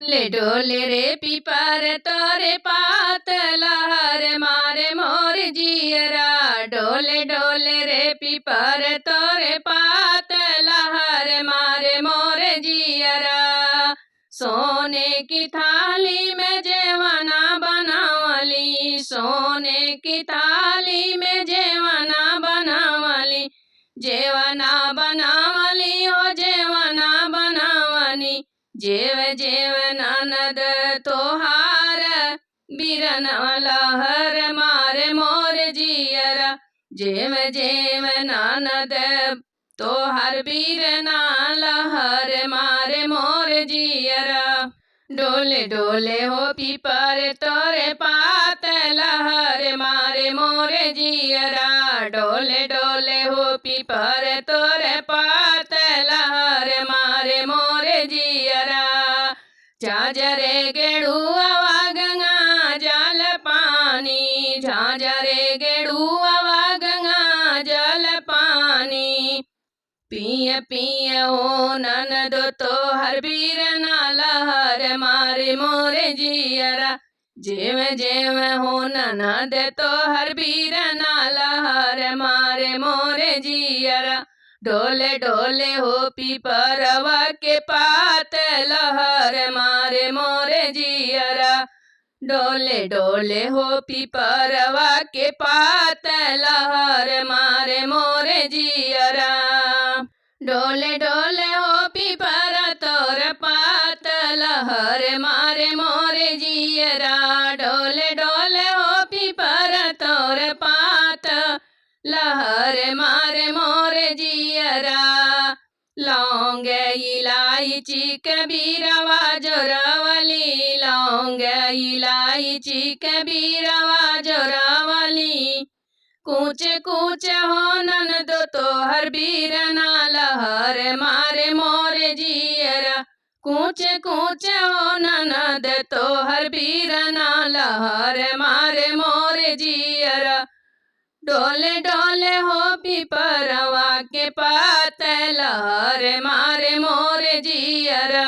डोले रे पीपर तोरे पात लहर मारे मोर जियरा। डोले डोले रे पीपर तोरे पात लहर मारे मोर जियरा। सोने की थाली में जेवना बनावली, सोने की थाली में जेवना बनावली, जेवना बनावली हो जेवना बनावनी। जेव जेव ननद तोहार बिरन लहर मारे मोर जियरा। जेव जेव ननद तोहार बिरना लहर मारे मोर जियरा। डोले डोले हो पीपर तोरे पात लहर मारे मोर जियरा। डोले डोले हो पीपर तोरे पात लहर मारे मोर जियरा। झांझरे गेड़ुआ गंगा जल पानी, झांझरे गेड़ुआ गंगा जल पानी। पिय पिय हो ननद तोहर बिरना लहर मारे मोर जियरा। जेव जेव हो ननद तोहर बिरना लहर मारे मोर जियरा। डोले डोले हो पीपरवा के पात लहर मारे मोर जियरा। डोले डोले हो पीपरवा के पात लहर मारे मोर जियरा। डोले डोले हो पीपर तोर पात लहर मारे मोर जियरा। डोले डोले हो पीपर तोर पात लहर मारे मोर जियरा। लौंग इलायची कबीरवा जोरावली, लौंग इलायची कबीरवा जोरावली। कूच कूच हो ननद तोहर बिरना लहर मारे मोर जियरा। कूच कूच हो ननद तोहर बिरना लहर मारे मोर जियरा। डोले डोले हो पीपरवा के पात लहर मारे मोर जियरा।